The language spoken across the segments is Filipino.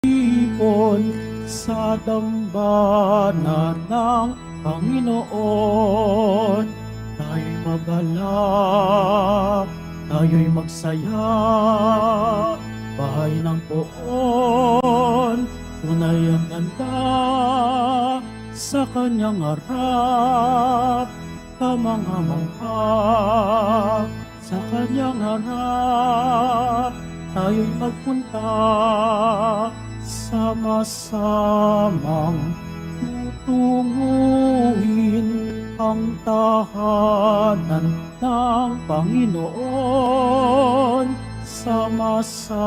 Ipon sa dambana ng Panginoon. Tayo'y magalak, tayo'y magsaya. Bahay ng poon, tunay ang ganda sa kanyang harap. Kamangha-mangha sa kanyang harap. Tayo'y magpunta sama-samang tutunguhin ang tahanan ng Panginoon. Sama-samang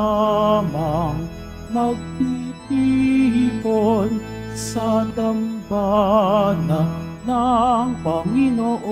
magtitipon sa dambana ng Panginoon.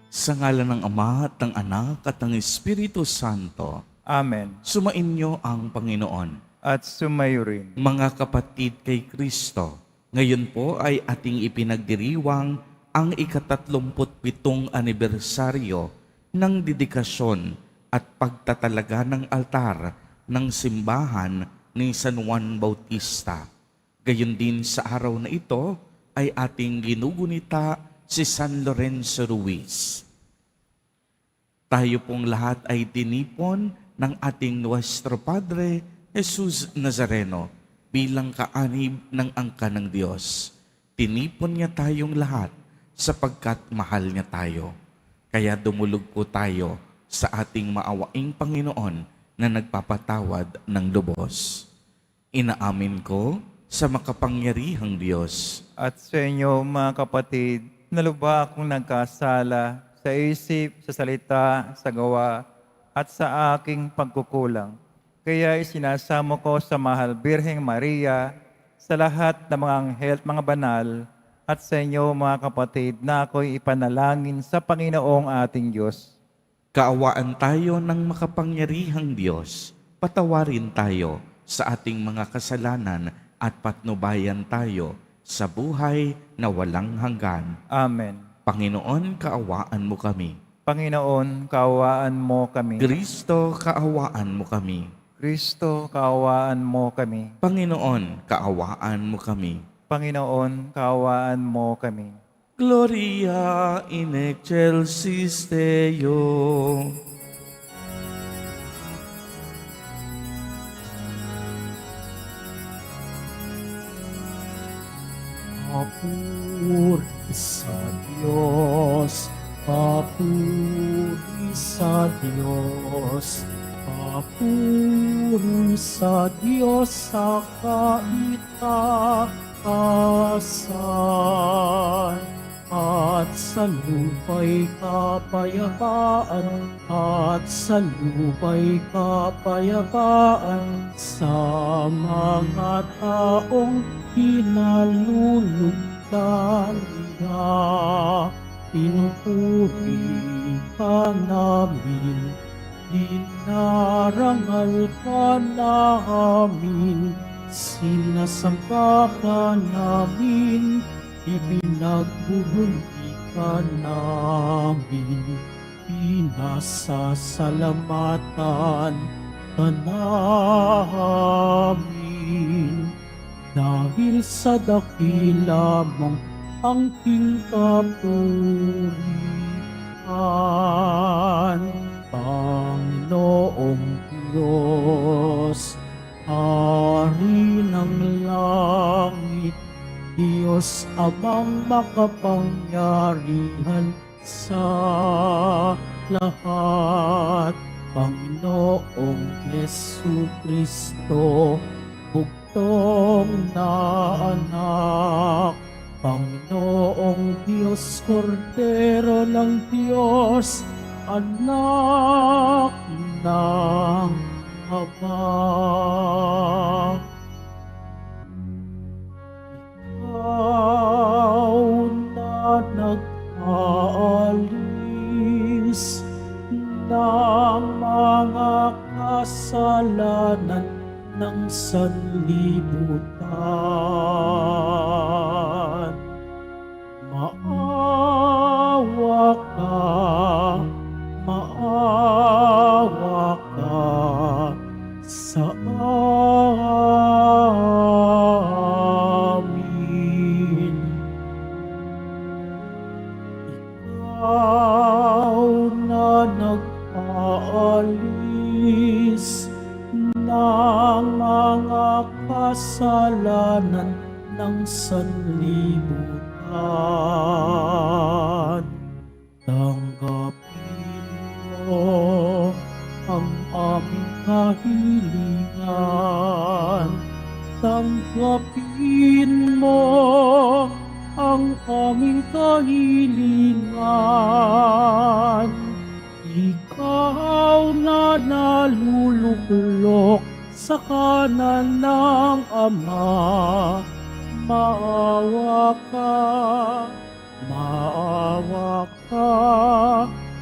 Sa ngalan ng Ama at ng Anak at ng Espiritu Santo. Amen. Sumainyo ang Panginoon. At sumayo rin. Mga kapatid kay Kristo, ngayon po ay ating ipinagdiriwang ang ika-37 anibersaryo ng dedikasyon at pagtatalaga ng altar ng simbahan ni San Juan Bautista. Gayon din sa araw na ito ay ating ginugunita si San Lorenzo Ruiz. Tayo pong lahat ay tinipon ng ating Nuestro Padre Jesus Nazareno bilang kaanib ng angka ng Diyos. Tinipon niya tayong lahat sapagkat mahal niya tayo. Kaya dumulog po tayo sa ating maawaing Panginoon na nagpapatawad ng lubos. Inaamin ko sa makapangyarihang Diyos At sa inyo, mga kapatid, naluba akong nagkasala sa isip, sa salita, sa gawa, at sa aking pagkukulang. Kaya isinasamo ko sa mahal Birheng Maria, sa lahat ng mga anghel at mga banal, at sa inyo, mga kapatid, na ako'y ipanalangin sa Panginoong ating Diyos. Kaawaan tayo ng makapangyarihang Diyos. Patawarin tayo sa ating mga kasalanan at patnubayan tayo sa buhay na walang hanggan. Amen. Panginoon, kaawaan mo kami. Panginoon, kaawaan mo kami. Kristo, kaawaan mo kami. Kristo, kaawaan mo kami. Panginoon, kaawaan mo kami. Panginoon, kaawaan mo kami. Gloria in excelsis Deo. Papuri sa Diyos, papuri sa Diyos, papuri sa Diyos sa kaitaasan. At sa lupa'y kapayapaan, at sa lupa'y kapayapaan sa mga taong pinalulugdan niya. Pinupuri ka namin, dinarangal ka namin, sinasamba ka namin, ipinagbubunyi ka namin, pinasasalamatan ka namin. Dahil sa dakila mong angking kapurihan, Panginoong Diyos, Hari ng langit, Diyos Amang makapangyarihan sa lahat, Panginoong Jesucristo, bugtong na anak, Panginoong Diyos, Kordero ng Diyos, anak ng Ama. Ikaw na nag-aalis ng mga kasalanan ng sanlibutan. Maawa ka, maawa ka. sa amin. Ikaw na nag-aalis ng mga kasalanan ng sanlibutan. Tanggapin mo ang aming kahilingan. Tanggapin mo ang aming kahilingan. Ikaw na naluluklok sa kanan ng Ama, maawa ka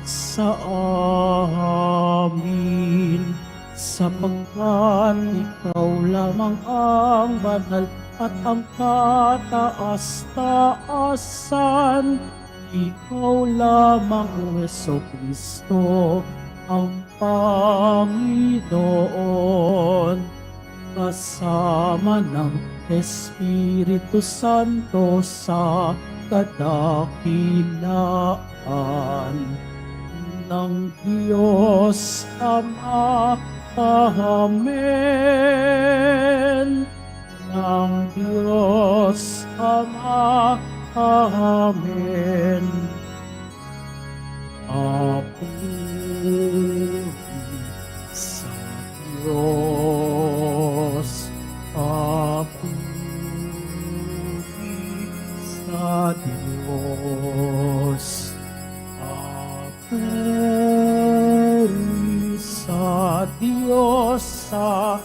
sa amin, sapagkat ikaw lamang ang banal at ang kataas-taasan. Ikaw lamang, O Jesucristo, ang Panginoon, kasama ng Espiritu Santo sa kadakilaan ng Diyos Ama. Amen. Ng Diyos Ama. Amen. Papuri sa Diyos. Papuri sa Diyos. Papuri sa Diyos sa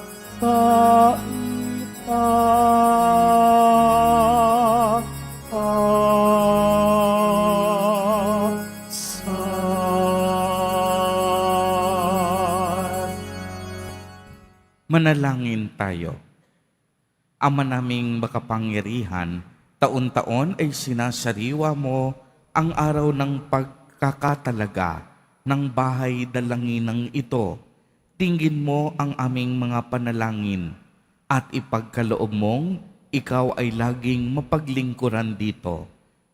Manalangin tayo. Ama naming makapangyarihan, taon-taon ay sinasariwa mo ang araw ng pagkakatalaga ng bahay dalanginang ito. Tingin mo ang aming mga panalangin at ipagkaloob mong ikaw ay laging mapaglingkuran dito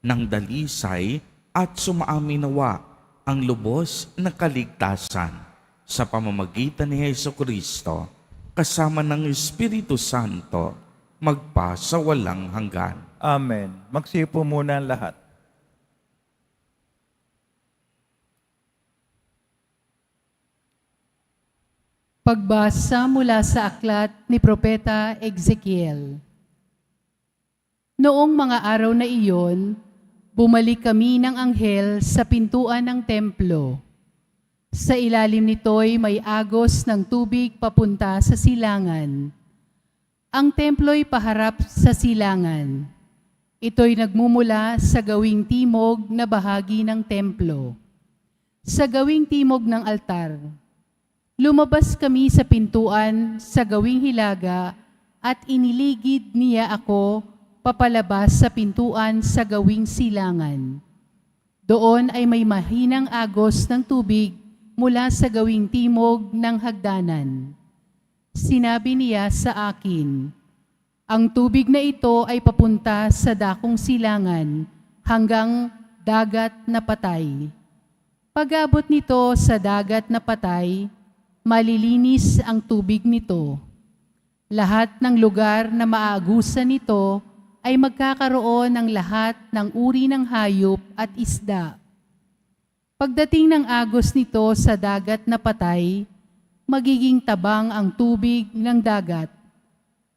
ng dalisay at sumaaminawa ang lubos na kaligtasan sa pamamagitan ni Jesucristo kasama ng Espiritu Santo magpa sa walang hanggan. Amen. Magsipo muna ang lahat. Pagbasa mula sa aklat ni Propeta Ezekiel. Noong mga araw na iyon, bumalik kami ng anghel sa pintuan ng templo. Sa ilalim nito'y may agos ng tubig papunta sa silangan. Ang templo'y paharap sa silangan. Ito'y nagmumula sa gawing timog na bahagi ng templo. Sa gawing timog ng altar. Lumabas kami sa pintuan sa gawing hilaga at iniligid niya ako papalabas sa pintuan sa gawing silangan. Doon ay may mahinang agos ng tubig mula sa gawing timog ng hagdanan. Sinabi niya sa akin, ang tubig na ito ay papunta sa dakong silangan hanggang dagat na patay. Pag-abot nito sa dagat na patay, malilinis ang tubig nito. Lahat ng lugar na maaagusan nito ay magkakaroon ng lahat ng uri ng hayop at isda. Pagdating ng agos nito sa dagat na patay, magiging tabang ang tubig ng dagat.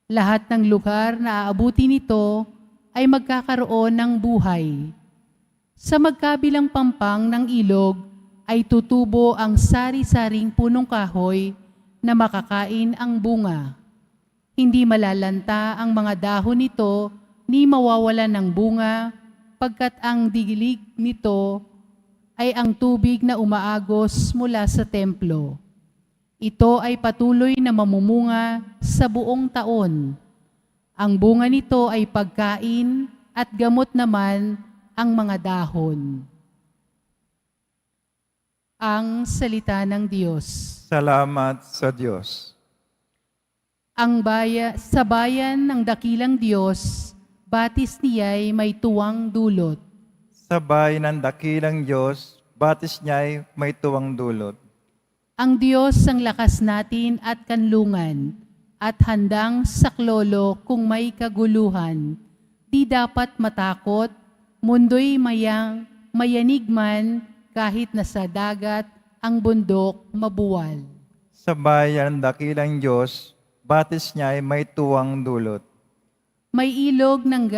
Lahat ng lugar na aabuti nito ay magkakaroon ng buhay. Sa magkabilang pampang ng ilog ay tutubo ang sari-saring punong kahoy na makakain ang bunga. Hindi malalanta ang mga dahon nito ni mawawalan ng bunga, pagkat ang dilig nito ay ang tubig na umaagos mula sa templo. Ito ay patuloy na mamumunga sa buong taon. Ang bunga nito ay pagkain at gamot naman ang mga dahon. Ang salita ng Diyos. Salamat sa Diyos. Sa bayan ng dakilang Diyos, batis niya'y may tuwang dulot. Sa bayan ng dakilang Diyos, batis niya'y may tuwang dulot. Ang Diyos ang lakas natin at kanlungan, at handang saklolo kung may kaguluhan. Di dapat matakot, mundo'y mayanig man, kahit nasa dagat ang bundok mabuwal. Sa bayan ng dakilang Diyos, batis niya'y may tuwang dulot. May ilog ng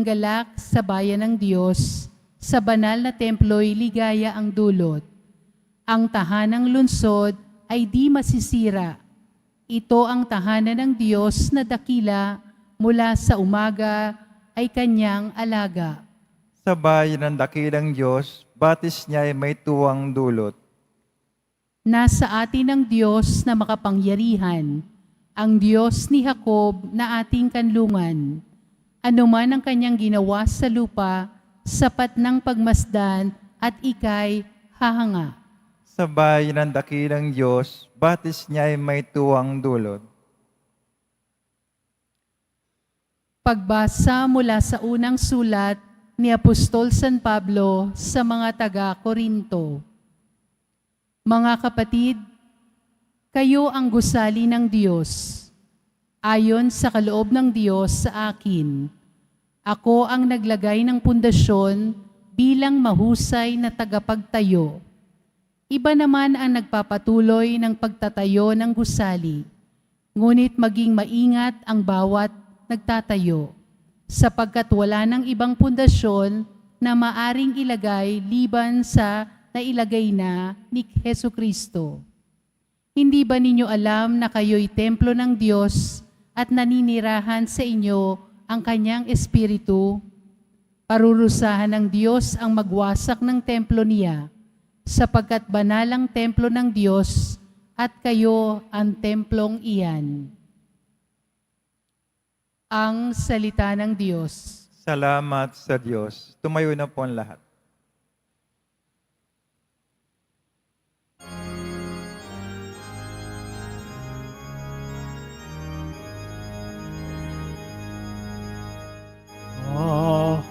galak sa bayan ng Diyos, sa banal na templo'y ligaya ang dulot. Ang tahanang lungsod ay di masisira. Ito ang tahanan ng Diyos na dakila, mula sa umaga ay kanyang alaga. Sa bayan ng dakilang Diyos, batis niya'y may tuwang dulot. Nasa atin ang Diyos na makapangyarihan, ang Diyos ni Jacob na ating kanlungan. Ano man ang kanyang ginawa sa lupa, sapat ng pagmasdan at ika'y hahanga. Sa bayan ng dakilang Diyos, batis niya'y may tuwang dulot. Pagbasa mula sa unang sulat ni Apostol San Pablo sa mga taga-Korinto. Mga kapatid, kayo ang gusali ng Diyos, ayon sa kaloob ng Diyos sa akin. Ako ang naglagay ng pundasyon bilang mahusay na tagapagtayo. Iba naman ang nagpapatuloy ng pagtatayo ng gusali, ngunit maging maingat ang bawat nagtatayo, sapagkat wala ng ibang pundasyon na maaring ilagay liban sa nailagay na ni Hesukristo. Hindi ba ninyo alam na kayo'y templo ng Diyos at naninirahan sa inyo ang kanyang Espiritu? Parurusahan ng Diyos ang magwasak ng templo niya, sapagkat banal ang templo ng Diyos at kayo ang templong iyan. Ang salita ng Diyos. Salamat sa Diyos. Tumayo na po ang lahat. Hallelujah,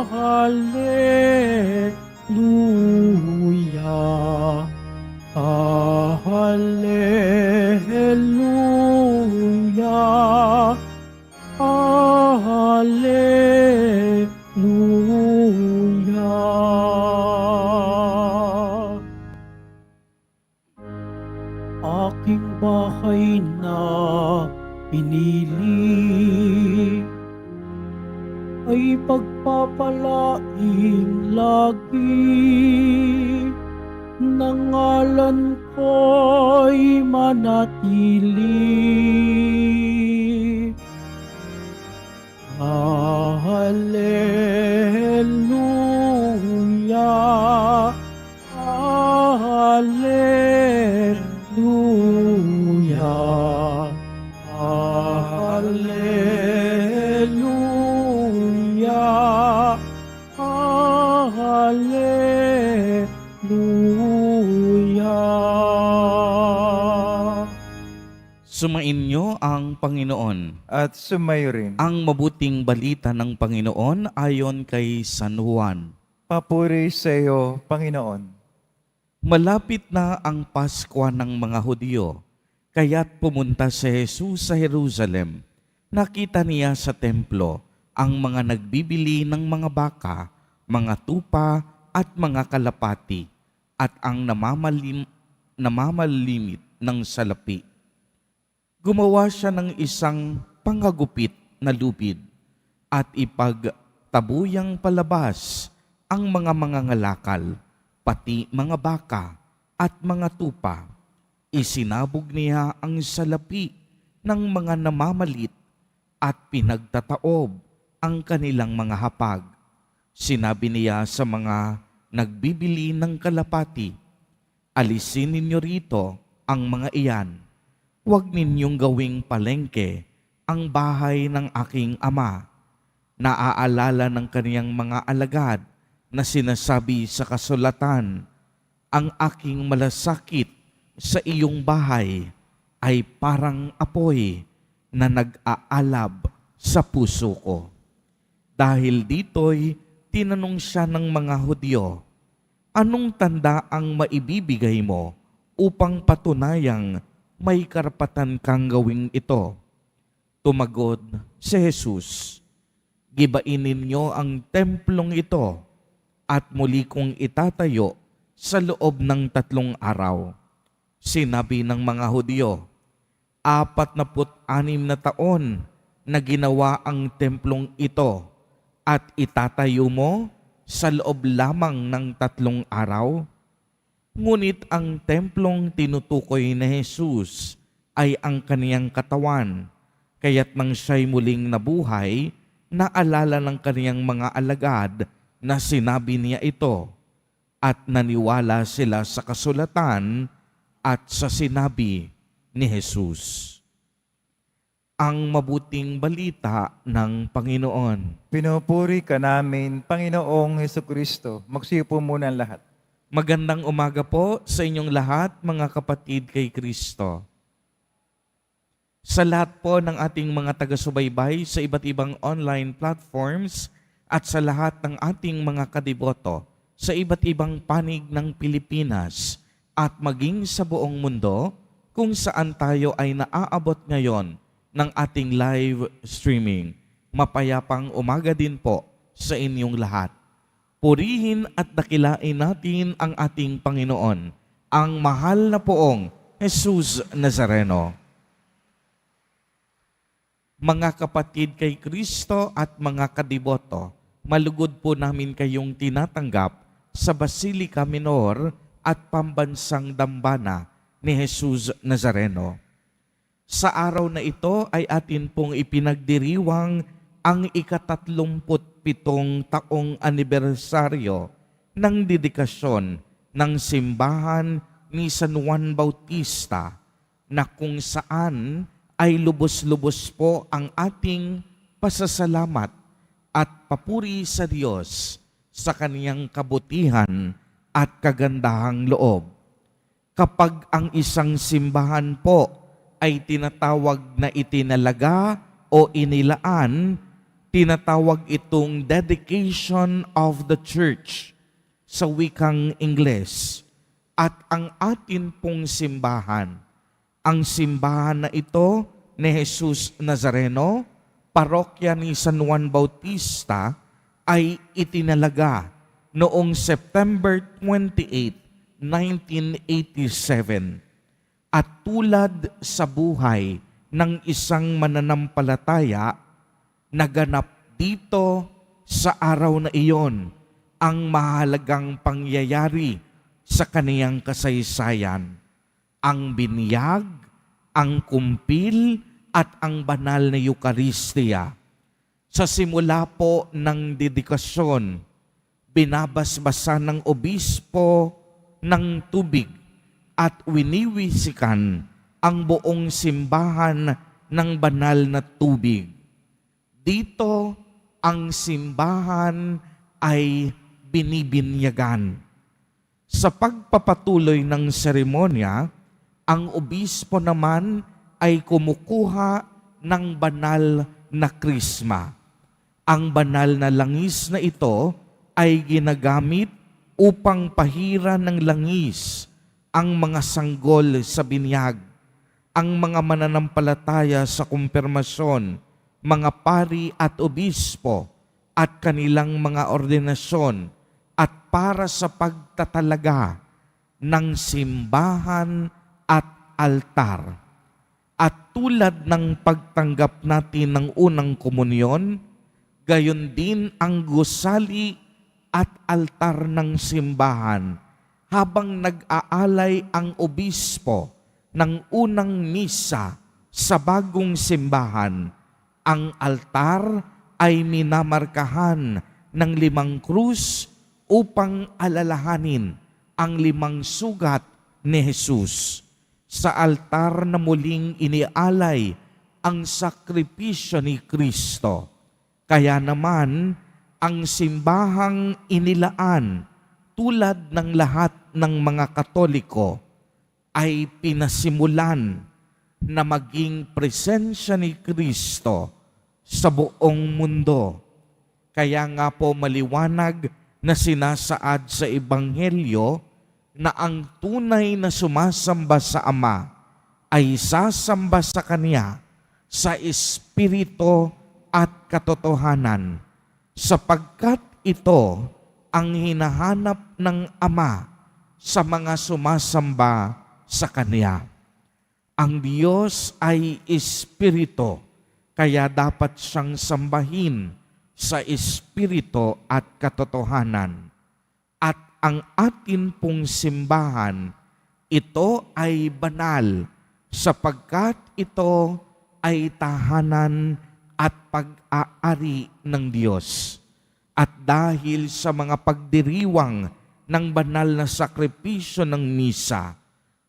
hallelujah, hallelujah, hallelujah. Aking bahay na pinili ay pagpapalaing lagi, ng ngalan ko'y manatili. Hallelujah, hallelujah, hallelujah, hallelujah. Sumainyo ang Panginoon. At sumayo rin. Ang mabuting balita ng Panginoon ayon kay San Juan. Papuri sa iyo, Panginoon. Malapit na ang Paskwa ng mga Hudyo, kaya't pumunta si Jesus sa Jerusalem. Nakita niya sa templo ang mga nagbibili ng mga baka, mga tupa at mga kalapati, at ang namamalimit ng salapi. Gumawa siya ng isang pangagupit na lupid at ipagtabuyang palabas ang mga mangangalakal, pati mga baka at mga tupa. Isinabog niya ang salapi ng mga namamalit at pinagtataob ang kanilang mga hapag. Sinabi niya sa mga nagbibili ng kalapati, "Alisin ninyo rito ang mga iyan. Huwag ninyong gawing palengke ang bahay ng aking ama." Naaalala ng kaniyang mga alagad na sinasabi sa kasulatan, Ang aking malasakit sa iyong bahay ay parang apoy na nag-aalab sa puso ko. Dahil dito'y tinanong siya ng mga Hudyo, anong tanda ang maibibigay mo upang patunayang may karapatan kang gawing ito? Tumagod si Jesus, gibain ninyo ang templong ito at muli kong itatayo sa loob ng 3 araw. Sinabi ng mga Hudyo, 46 na taon na ginawa ang templong ito at itatayo mo sa loob lamang ng 3 araw? Ngunit ang templong tinutukoy ni Jesus ay ang kaniyang katawan, kaya't nang siya'y muling nabuhay, naalala ng kaniyang mga alagad na sinabi niya ito, at naniwala sila sa kasulatan at sa sinabi ni Jesus. Ang mabuting balita ng Panginoon. Pinupuri ka namin, Panginoong Hesukristo. Magsiupo muna ang lahat. Magandang umaga po sa inyong lahat, mga kapatid kay Kristo. Sa lahat po ng ating mga taga-subaybay sa iba't ibang online platforms at sa lahat ng ating mga kadiboto sa iba't ibang panig ng Pilipinas at maging sa buong mundo kung saan tayo ay naaabot ngayon ng ating live streaming. Mapayapang umaga din po sa inyong lahat. Purihin at dakilain natin ang ating Panginoon, ang mahal na poong Jesus Nazareno. Mga kapatid kay Kristo at mga kadiboto, malugod po namin kayong tinatanggap sa Basilica Minor at Pambansang Dambana ni Jesus Nazareno. Sa araw na ito ay atin pong ipinagdiriwang ang ika-37 taong anibersaryo ng dedikasyon ng simbahan ni San Juan Bautista, na kung saan ay lubos-lubos po ang ating pasasalamat at papuri sa Diyos sa kaniyang kabutihan at kagandahang loob. Kapag ang isang simbahan po ay tinatawag na itinalaga o inilaan, tinatawag itong dedication of the church sa wikang Ingles. At ang atin pong simbahan, ang simbahan na ito ni Jesus Nazareno, parokya ni San Juan Bautista, ay itinalaga noong September 28, 1987. At tulad sa buhay ng isang mananampalataya, naganap dito sa araw na iyon ang mahalagang pangyayari sa kaniyang kasaysayan. Ang binyag, ang kumpil, at ang banal na Eucharistia. Sa simula po ng dedikasyon, binabasbasan ng obispo ng tubig at winiwisikan ang buong simbahan ng banal na tubig. Dito, ang simbahan ay binibinyagan. Sa pagpapatuloy ng seremonya, ang obispo naman ay kumukuha ng banal na krisma. Ang banal na langis na ito ay ginagamit upang pahira ng langis ang mga sanggol sa binyag, ang mga mananampalataya sa kumpirmasyon, mga pari at obispo, at kanilang mga ordinasyon, at para sa pagtatalaga ng simbahan at altar. At tulad ng pagtanggap natin ng unang komunyon, gayon din ang gusali at altar ng simbahan habang nag-aalay ang obispo ng unang misa sa bagong simbahan. Ang altar ay minamarkahan ng 5 krus upang alalahanin ang 5 sugat ni Jesus. Sa altar na muling inialay ang sakripisyo ni Kristo. Kaya naman, ang simbahang inilaan tulad ng lahat ng mga Katoliko, ay pinasimulan na maging presensya ni Kristo sa buong mundo. Kaya nga po maliwanag na sinasaad sa Ebanghelyo na ang tunay na sumasamba sa Ama ay sasamba sa Kanya sa Espiritu at katotohanan, sapagkat ito ang hinahanap ng Ama sa mga sumasamba sa Kanya. Ang Diyos ay Espiritu, kaya dapat siyang sambahin sa Espiritu at katotohanan. At ang atin pong simbahan, ito ay banal sapagkat ito ay tahanan at pag-aari ng Diyos. At dahil sa mga pagdiriwang ng banal na sakripisyo ng misa,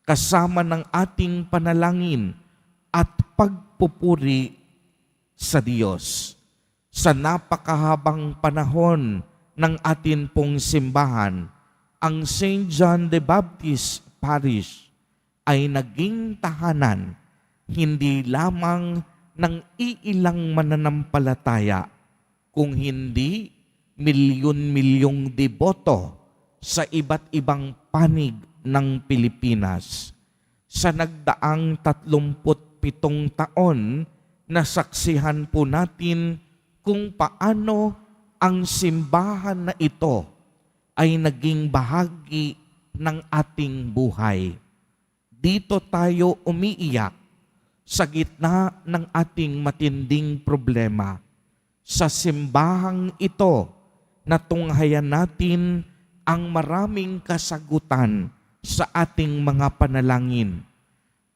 kasama ng ating panalangin at pagpupuri sa Diyos, sa napakahabang panahon ng atin pong simbahan, ang St. John the Baptist Parish ay naging tahanan hindi lamang ng iilang mananampalataya, kung hindi milyon-milyong deboto sa iba't ibang panig ng Pilipinas. Sa nagdaang 37 taon, nasaksihan po natin kung paano ang simbahan na ito ay naging bahagi ng ating buhay. Dito tayo umiiyak sa gitna ng ating matinding problema. Sa simbahang ito, natunghayan natin ang maraming kasagutan sa ating mga panalangin.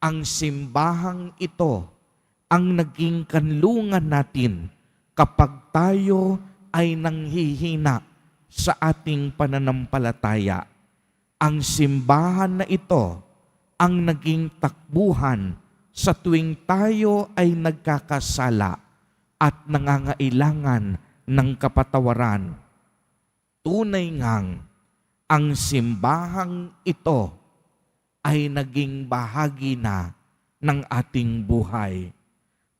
Ang simbahang ito ang naging kanlungan natin kapag tayo ay nanghihina sa ating pananampalataya. Ang simbahan na ito ang naging takbuhan sa tuwing tayo ay nagkakasala at nangangailangan ng kapatawaran. Tunay ngang ang simbahang ito ay naging bahagi na ng ating buhay.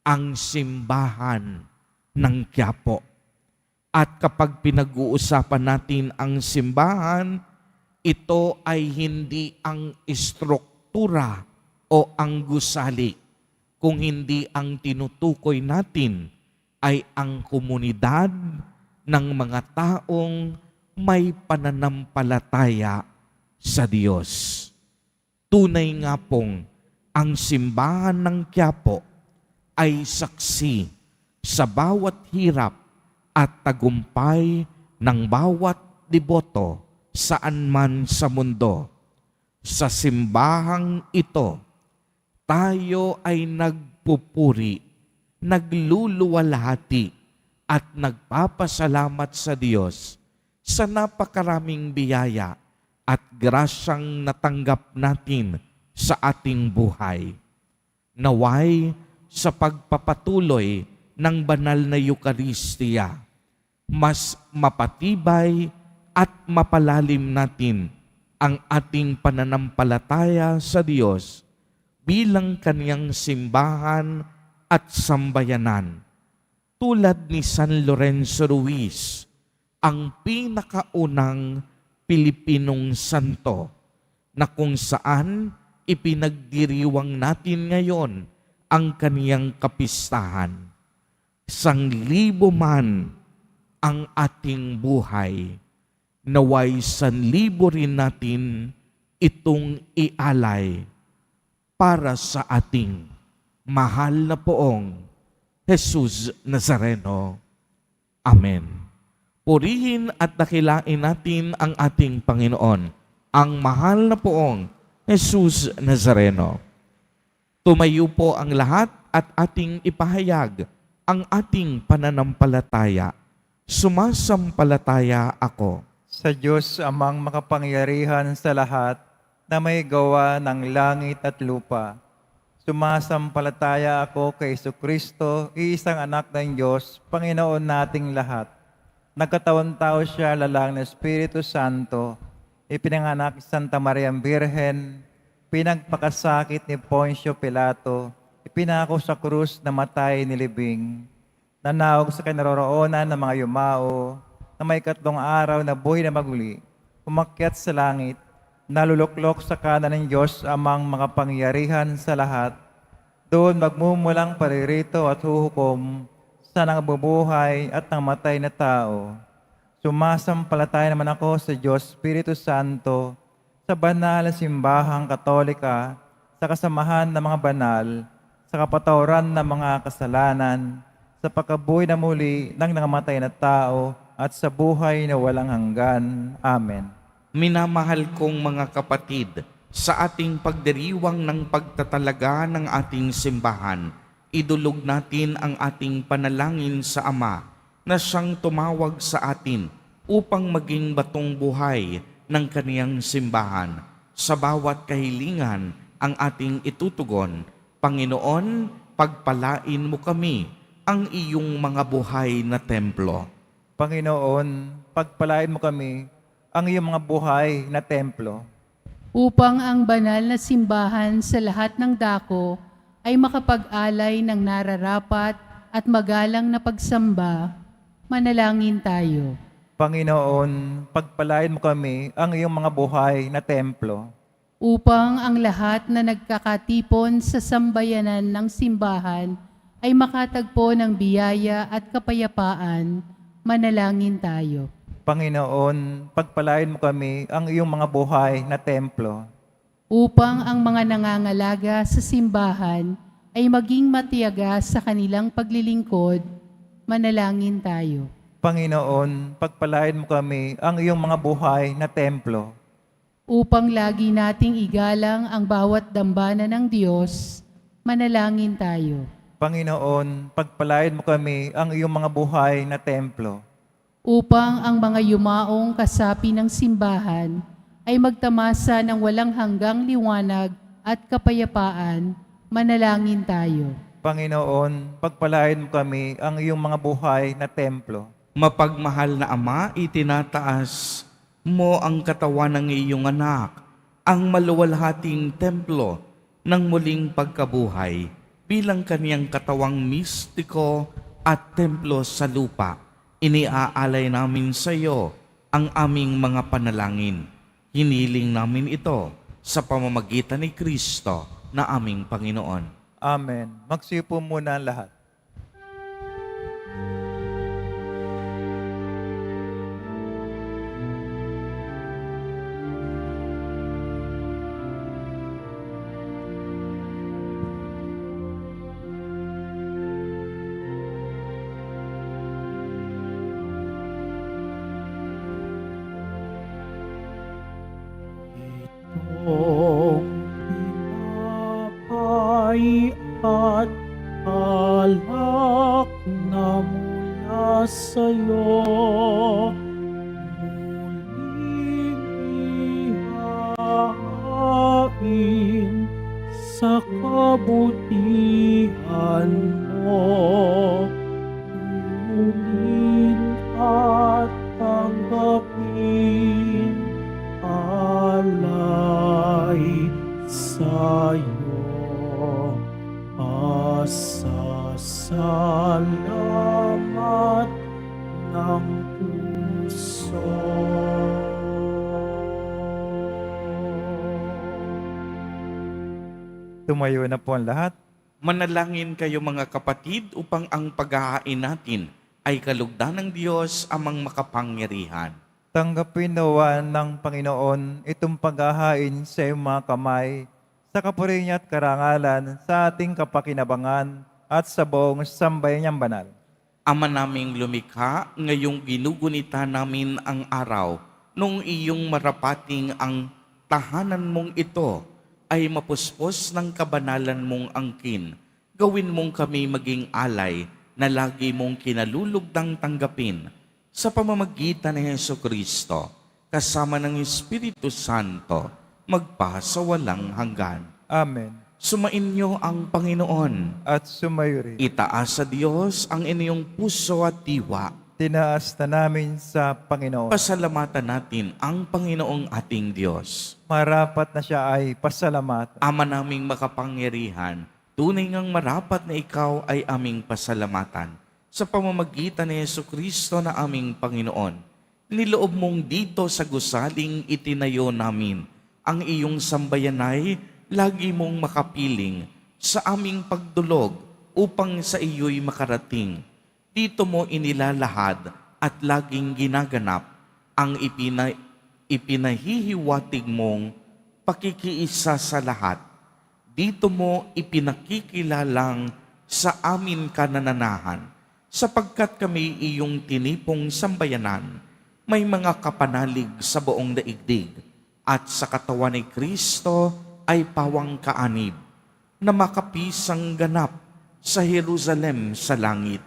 Ang simbahan ng Quiapo. At kapag pinag-uusapan natin ang simbahan, ito ay hindi ang istruktura o ang gusali, kung hindi ang tinutukoy natin ay ang komunidad ng mga taong may pananampalataya sa Diyos. Tunay nga pong ang simbahan ng Quiapo ay saksi sa bawat hirap at tagumpay ng bawat deboto saan man sa mundo. Sa simbahang ito, tayo ay nagpupuri, nagluluwalhati at nagpapasalamat sa Diyos sa napakaraming biyaya at grasyang natanggap natin sa ating buhay. Naway, sa pagpapatuloy ng banal na Eucharistia, mas mapatibay at mapalalim natin ang ating pananampalataya sa Diyos bilang Kaniyang simbahan at sambayanan. Tulad ni San Lorenzo Ruiz, ang pinakaunang Pilipinong santo na kung saan ipinagdiriwang natin ngayon ang kaniyang kapistahan. Sanglibo man ang ating buhay, naway sanlibo rin natin itong ialay para sa ating mahal na poong Jesus Nazareno. Amen. Purihin at dakilain natin ang ating Panginoon, ang mahal na poong Jesus Nazareno. Tumayo po ang lahat at ating ipahayag ang ating pananampalataya. Sumasampalataya ako sa Diyos amang makapangyarihan sa lahat na may gawa ng langit at lupa. Sumasampalataya ako kay Jesucristo, iisang anak ng Diyos, Panginoon nating lahat. Nagkatawan tao siya lalang ng Espiritu Santo, ipinanganak si Santa Maria Birhen, pinagpakasakit ni Poncio Pilato, ipinako sa krus na matay nilibing, nanawag sa kinaroroonan ng mga yumao, na may 3 araw na buhay na maguli, umakyat sa langit, naluluklok sa kanan ng Diyos amang makapangyarihan sa lahat, doon magmumulang paririto at huhukom sa nangabubuhay at namatay na tao. Sumasampalataya naman ako sa Diyos Espiritu Santo, sa banal na simbahang katolika, sa kasamahan ng mga banal, sa kapatawaran ng mga kasalanan, sa pagkabuhay na muli ng nangamatay na tao, at sa buhay na walang hanggan. Amen. Minamahal kong mga kapatid, sa ating pagdiriwang ng pagtatalaga ng ating simbahan, idulog natin ang ating panalangin sa Ama na siyang tumawag sa atin upang maging batong buhay ng kaniyang simbahan. Sa bawat kahilingan ang ating itutugon, Panginoon, pagpalain mo kami ang iyong mga buhay na templo. Panginoon, pagpalain mo kami ang iyong mga buhay na templo, upang ang banal na simbahan sa lahat ng dako ay makapag-alay ng nararapat at magalang na pagsamba. Manalangin tayo. Panginoon, pagpalain mo kami ang iyong mga buhay na templo, Upang ang lahat na nagkakatipon sa sambayanan ng simbahan ay makatagpo ng biyaya at kapayapaan. Manalangin tayo. Panginoon, pagpalain mo kami ang iyong mga buhay na templo, Upang ang mga nangangalaga sa simbahan ay maging matiyaga sa kanilang paglilingkod. Manalangin tayo. Panginoon, pagpalain mo kami ang iyong mga buhay na templo, Upang lagi nating igalang ang bawat dambana ng Diyos. Manalangin tayo. Panginoon, pagpalain mo kami ang iyong mga buhay na templo, Upang ang mga yumaong kasapi ng simbahan ay magtamasa ng walang hanggang liwanag at kapayapaan. Manalangin tayo. Panginoon, pagpalain mo kami ang iyong mga buhay na templo, Mapagmahal na Ama, itinataas mo ang katawan ng iyong anak, ang maluwalhating templo ng muling pagkabuhay bilang kaniyang katawang mistiko at templo sa lupa. Iniaalay namin sa iyo ang aming mga panalangin. Hiniling namin ito sa pamamagitan ni Kristo na aming Panginoon. Amen. Magsipo muna ang lahat. Itong pinapay at alak na mula sa'yo, muling ihahain sa kabutihan mo. Kunin at tanggapin alay sa'yo, pasasalamat ng puso. Tumayo na po ang lahat. Manalangin kayo mga kapatid upang ang paghahain natin ay kalugdan ng Diyos amang makapangyarihan. Tanggapin nawa ng Panginoon itong paghahain sa iyong mga kamay, sa kapuri niya at karangalan, sa ating kapakinabangan at sa buong sambayan niyang banal. Ama naming lumikha, ngayong ginugunita namin ang araw, nung iyong marapating ang tahanan mong ito ay mapuspos ng kabanalan mong angkin. Gawin mong kami maging alay na lagi mong kinalulugdang tanggapin sa pamamagitan ni Jesucristo, kasama ng Espiritu Santo, magpasawalang hanggan. Amen. Sumainyo ang Panginoon. At sumayo rin. Itaas sa Diyos ang inyong puso at diwa. tinaas na namin sa Panginoon. Pasalamatan natin ang Panginoong ating Diyos. Marapat na siya ay pasalamatan. Ama naming makapangyarihan, tunay ngang marapat na ikaw ay aming pasalamatan. Sa pamamagitan ni Jesucristo na aming Panginoon, niloob mong dito sa gusaling itinayo namin ang iyong sambayanay, lagi mong makapiling sa aming pagdulog upang sa iyo'y makarating. Dito mo inilalahad at laging ginaganap ang ipinahihiwatig mong pakikiisa sa lahat. Dito mo ipinakikilalang sa amin kanananahan, sapagkat kami iyong tinipong sambayanan, may mga kapanalig sa buong daigdig, at sa katawan ni Kristo ay pawang kaanib, na makapisang ganap sa Jerusalem sa langit.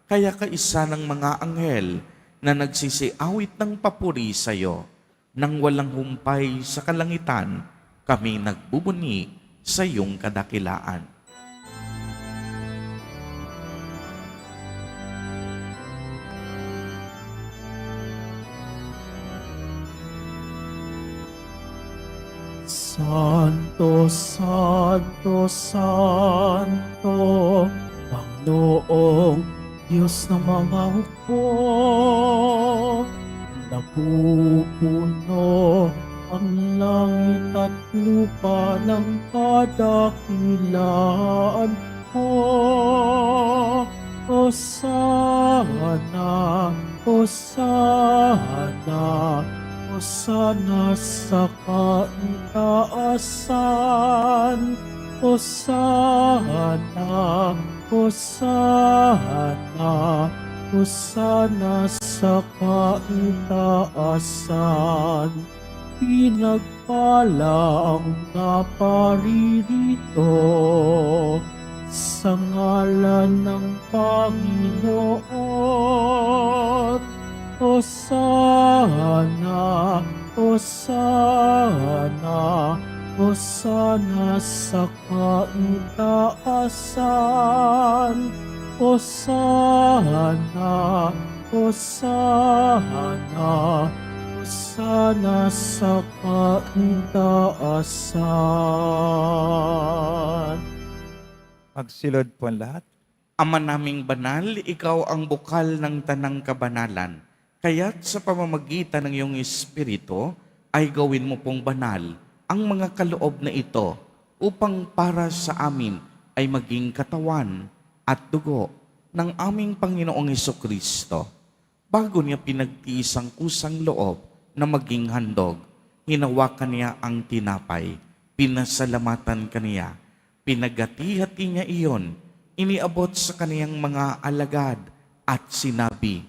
Kaya kaisa ng mga anghel na nagsisiawit ng papuri sa iyo, nang walang humpay sa kalangitan, kami nagbubuni sa iyong kadakilaan. Santo, Santo, Santo, Panginoong Diyos ng mga hukbo, napupuno ang langit at lupa ng kadakilaan mo. Hosana, Hosana, Hosana sa kaitaasan. Hosana, Hosana, Hosana sa kaitaasan. Pinagpala ang naparirito sa ngalan ng Panginoon. Hosana, Hosana, Hosana sa kaitaasan. Hosana, Hosana, Hosana sa kaitaasan. Magsilod po ang lahat. Ama naming banal, ikaw ang bukal ng tanang kabanalan. Kaya't sa pamamagitan ng iyong Espiritu, ay gawin mo pong banal ang mga kaloob na ito upang para sa amin ay maging katawan at dugo ng aming Panginoong Jesucristo. Bago niya pinagtiis ang kusang loob na maging handog, hinawakan niya ang tinapay, pinasalamatan kaniya, pinagati-hati niya iyon, iniabot sa kaniyang mga alagad at sinabi,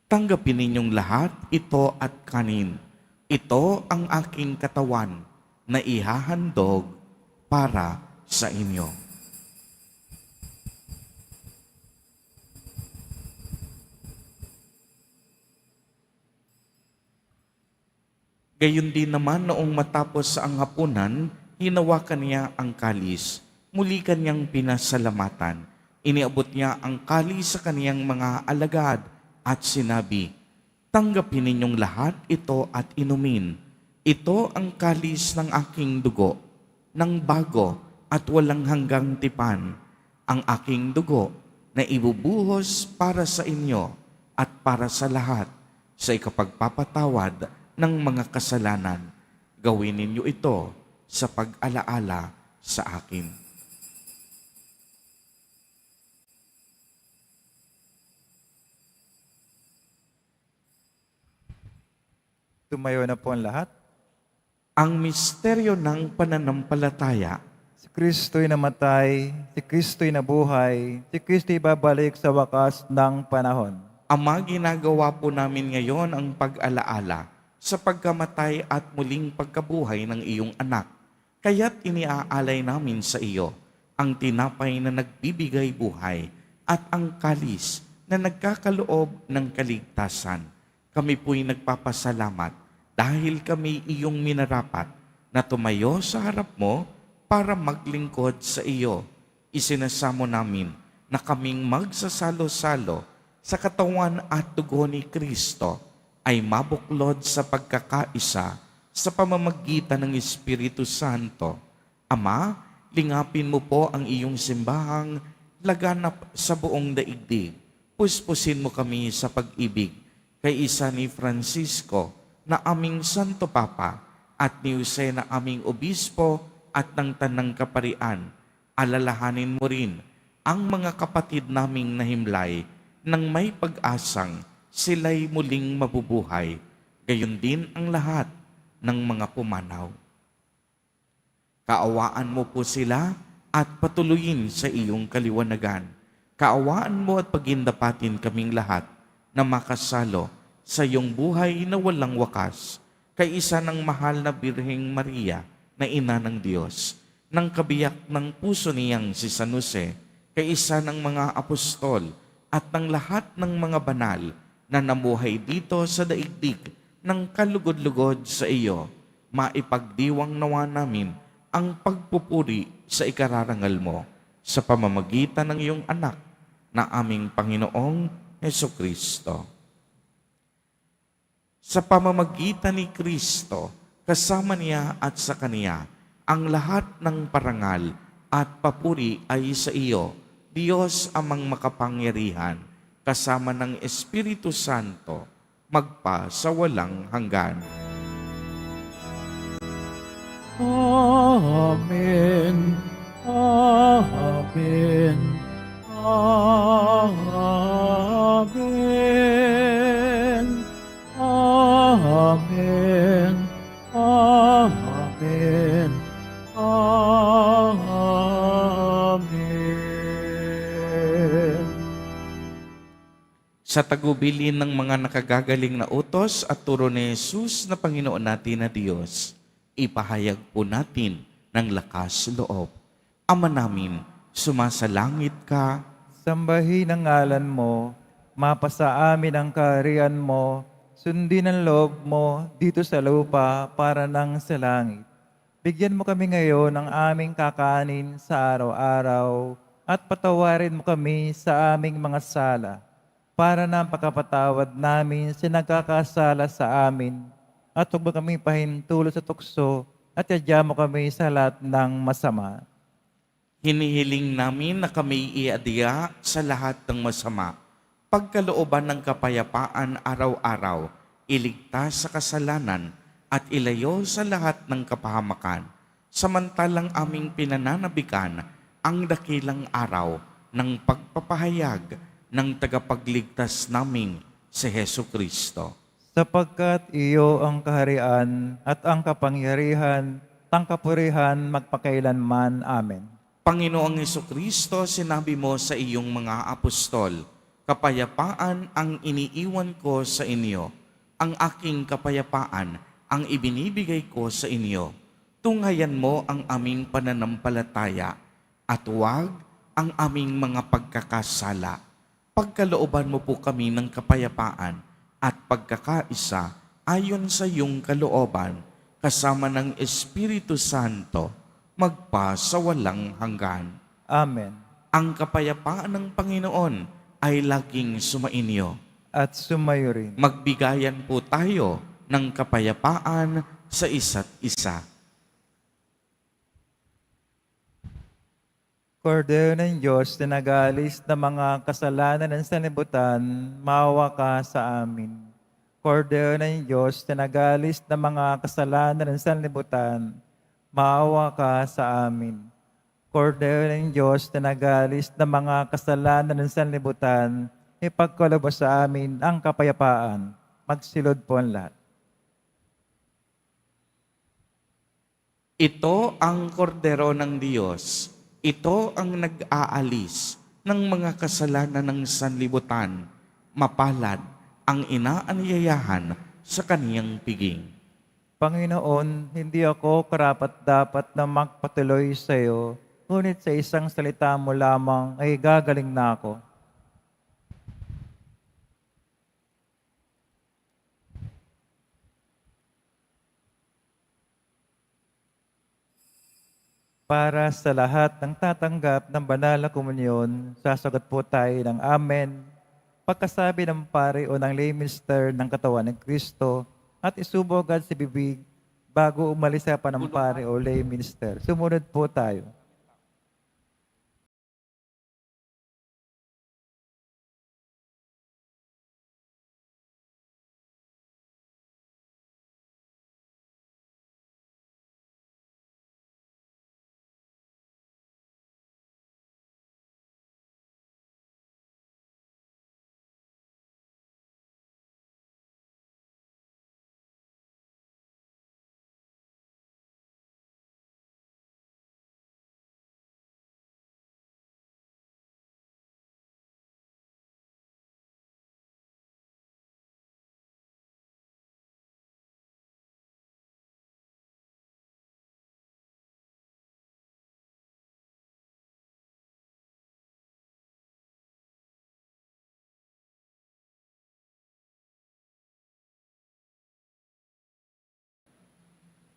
"Tanggapin ninyong lahat ito at kanin. Ito ang aking katawan na ihahandog para sa inyo." Gayon din naman noong matapos ang hapunan, hinawakan niya ang kalis. Muli kanyang pinasalamatan. Iniabot niya ang kalis sa kaniyang mga alagad at sinabi, "Tanggapin ninyong lahat ito at inumin. Ito ang kalis ng aking dugo, ng bago at walang hanggang tipan, ang aking dugo na ibubuhos para sa inyo at para sa lahat sa ikapagpapatawad ng mga kasalanan. Gawin ninyo ito sa pag-alaala sa akin." Tumayo na po ang lahat. Ang misteryo ng pananampalataya. Si Kristo'y namatay, si Kristo'y nabuhay, si Kristo'y babalik sa wakas ng panahon. Ama, ginagawa po namin ngayon ang pag-alaala sa pagkamatay at muling pagkabuhay ng iyong anak. Kaya't iniaalay namin sa iyo ang tinapay na nagbibigay buhay at ang kalis na nagkakaloob ng kaligtasan. Kami po'y nagpapasalamat dahil kami iyong minarapat na tumayo sa harap mo para maglingkod sa iyo. Isinasamo namin na kaming magsasalo-salo sa katawan at dugo ni Kristo ay mabuklod sa pagkakaisa sa pamamagitan ng Espiritu Santo. Ama, lingapin mo po ang iyong simbahang laganap sa buong daigdig. Puspusin mo kami sa pag-ibig kay isa ni Francisco na aming Santo Papa at ni Jose na aming Obispo at ng Tanang Kaparian. Alalahanin mo rin ang mga kapatid naming nahimlay nang may pag-asang sila'y muling mabubuhay. Gayon din ang lahat ng mga pumanaw. Kaawaan mo po sila at patuloyin sa iyong kaliwanagan. Kaawaan mo at pagindapatin kaming lahat na makasalo sa iyong buhay na walang wakas, kay isa ng mahal na Birheng Maria na ina ng Diyos, ng kabiyak ng puso niyang si San Jose, kay isa ng mga apostol at ng lahat ng mga banal na namuhay dito sa daigdig ng kalugod-lugod sa iyo, maipagdiwang nawa namin ang pagpupuri sa ikararangal mo sa pamamagitan ng iyong anak na aming Panginoong Hesukristo. Sa pamamagitan ni Kristo, kasama niya at sa Kaniya, ang lahat ng parangal at papuri ay sa iyo, Diyos amang makapangyarihan, kasama ng Espiritu Santo, magpa sa walang hanggan. Amen. Amen. Amen. Amen. Amen. Amen. Sa tagubilin ng mga nakagagaling na utos at turo ni Jesus na Panginoon natin na Diyos, ipahayag po natin ng lakas loob. Ama namin, sumasalangit ka, Sambahin ang ngalan mo, mapasa amin ang kaharian mo, sundin ang loob mo dito sa lupa para nang sa langit. Bigyan mo kami ngayon ng aming kakanin sa araw-araw at patawarin mo kami sa aming mga sala para na pagkapatawad namin sa nagkakasala sa amin at huwag mo kami pahintulot sa tukso at yadya mo kami sa lahat ng masama. hinihiling namin na kami iadya sa lahat ng masama. Pagkalooban ng kapayapaan araw-araw, iligtas sa kasalanan at ilayo sa lahat ng kapahamakan. Samantalang aming pinananabikan ang dakilang araw ng pagpapahayag ng tagapagligtas naming si Hesu Kristo. Sapagkat iyo ang kaharian at ang kapangyarihan, tangkapurihan magpakailanman. Amen. Panginoong Hesukristo, sinabi mo sa iyong mga apostol, kapayapaan ang iniiwan ko sa inyo, ang aking kapayapaan ang ibinibigay ko sa inyo. Tunghayan mo ang aming pananampalataya at huwag ang aming mga pagkakasala. Pagkalooban mo po kami ng kapayapaan at pagkakaisa ayon sa iyong kalooban, kasama ng Espiritu Santo, magpa sa walang hanggan. Amen. Ang kapayapaan ng Panginoon ay laging sumainyo. At sumayo rin. Magbigayan po tayo ng kapayapaan sa isa't isa. Kordero ng Diyos na nag-aalis ng mga kasalanan ng sanlibutan, maawa ka sa amin. Kordero ng Diyos na nag-aalis ng mga kasalanan ng sanlibutan, maawa ka sa amin. Kordero ng Diyos na nag-aalis ng mga kasalanan ng sanlibutan, ipagkaloob sa amin ang kapayapaan. Magsilod po ang lahat. Ito ang kordero ng Diyos. Ito ang nag-aalis ng mga kasalanan ng sanlibutan. Mapalad ang inaanyayahan sa kaniyang piging. Panginoon, hindi ako karapat-dapat na magpatuloy sa iyo, ngunit sa isang salita mo lamang ay gagaling na ako. Para sa lahat ng tatanggap ng banal na komunyon, sasagot po tayo ng Amen. pagkasabi ng pare o ng lay minister ng katawan ng Kristo at isubo agad sa bibig bago umalis sa panampare o lay minister. Sumunod po tayo.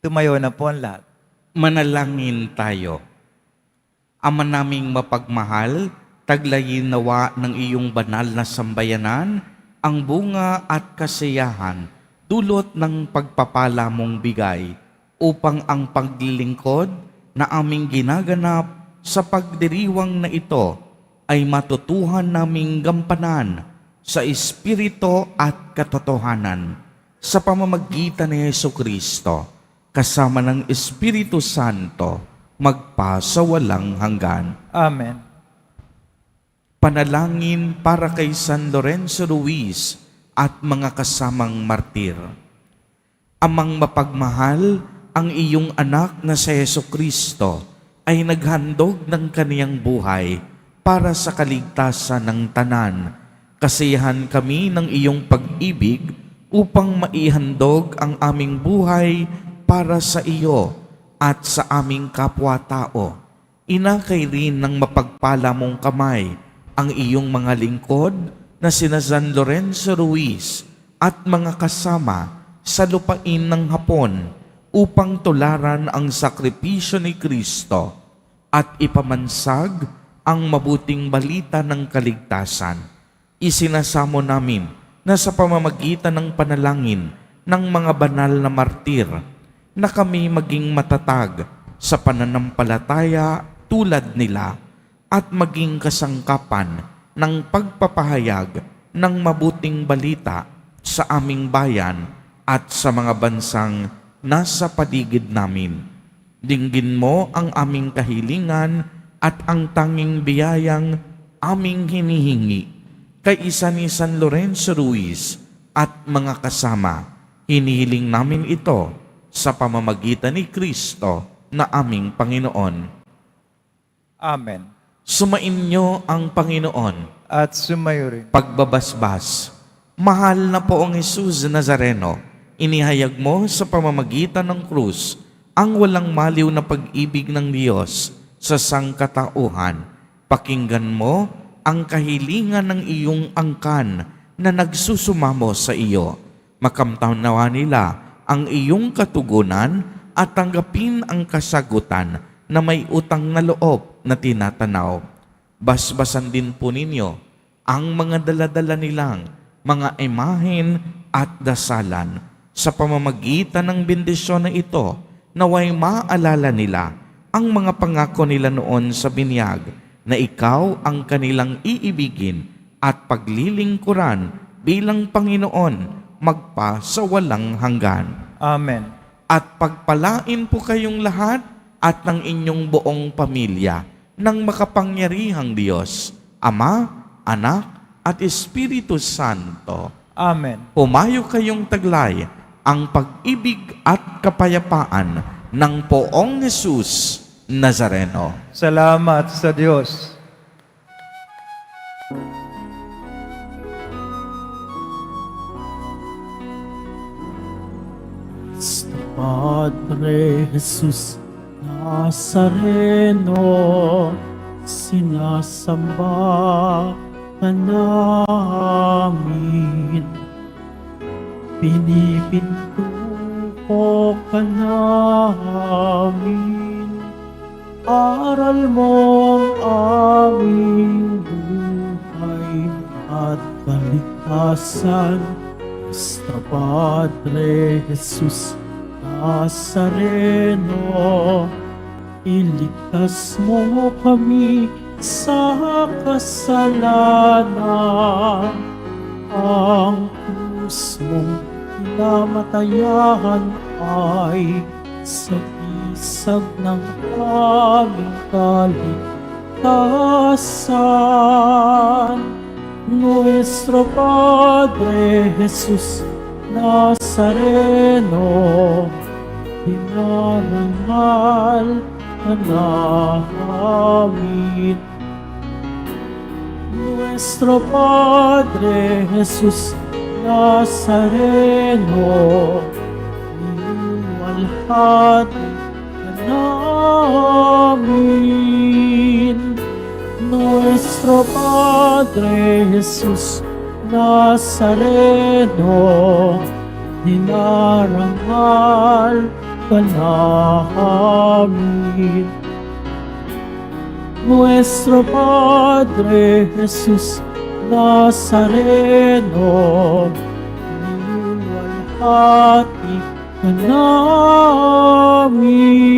Tumayo na po ang lahat. Manalangin tayo. Ama naming mapagmahal, taglayin nawa ng iyong banal na sambayanan ang bunga at kasiyahan dulot ng pagpapala mong bigay upang ang paglilingkod na aming ginaganap sa pagdiriwang na ito ay matutuhan naming gampanan sa Espiritu at katotohanan sa pamamagitan ni Jesucristo kasama ng Espiritu Santo magpasawalang hanggan. Amen. Panalangin para kay San Lorenzo Ruiz at mga kasamang martir. Amang mapagmahal, ang iyong anak na si Jesucristo ay naghandog ng kaniyang buhay para sa kaligtasan ng tanan. Kasiyahan kami ng iyong pag-ibig upang maihandog ang aming buhay para sa iyo at sa aming kapwa-tao. Inakay rin ng mapagpala mong kamay ang iyong mga lingkod na sina San Lorenzo Ruiz at mga kasama sa lupain ng Hapon upang tularan ang sakripisyo ni Kristo at ipamansag ang mabuting balita ng kaligtasan. Isinasamo namin na sa pamamagitan ng panalangin ng mga banal na martir na kami maging matatag sa pananampalataya tulad nila at maging kasangkapan ng pagpapahayag ng mabuting balita sa aming bayan at sa mga bansang nasa paligid namin. Dinggin mo ang aming kahilingan at ang tanging biyayang aming hinihingi kay isa ni San Lorenzo Ruiz at mga kasama. Hinihiling namin ito sa pamamagitan ni Kristo na aming Panginoon. Amen. Sumainyo ang Panginoon. At sumayo rin. Pagbabasbas. Mahal na poong Jesus Nazareno, inihayag mo sa pamamagitan ng krus ang walang maliw na pag-ibig ng Diyos sa sangkatauhan. Pakinggan mo ang kahilingan ng iyong angkan na nagsusumamo sa iyo. Makamtanawa nila ang iyong katugunan at tanggapin ang kasagutan na may utang na loob na tinatanaw. Basbasan din po ninyo ang mga daladala nilang mga imahen at dasalan sa pamamagitan ng bendisyon na ito, naway maalala nila ang mga pangako nila noon sa binyag na ikaw ang kanilang iibigin at paglilingkuran bilang Panginoon magpasawalang hanggan. Amen. At pagpalain po kayong lahat at ng inyong buong pamilya ng makapangyarihang Diyos, Ama, Anak, at Espiritu Santo. Amen. Pumayo kayong taglay ang pag-ibig at kapayapaan ng poong Jesus Nazareno. Salamat sa Diyos. Padre Jesus Nazareno, sinasamba ka namin. Pinipinto ko ka namin. Aral mo ang aming buhay at kaligtasan. Nuestro Padre Jesus Nazareno, iligtas mo kami sa kasalanan. Ang krus mong pinamatayan ay sagisag ng aming kaligtasan. Nuestro Padre Jesus Nazareno, dinarangal ka namin. Nuestro Padre Jesus Nazareno, niluwalhati ka namin. Nuestro Padre Jesus Nazareno, dinarangal ka namin. Nuestro Padre Jesus Nazareno, niluwalhati ka namin.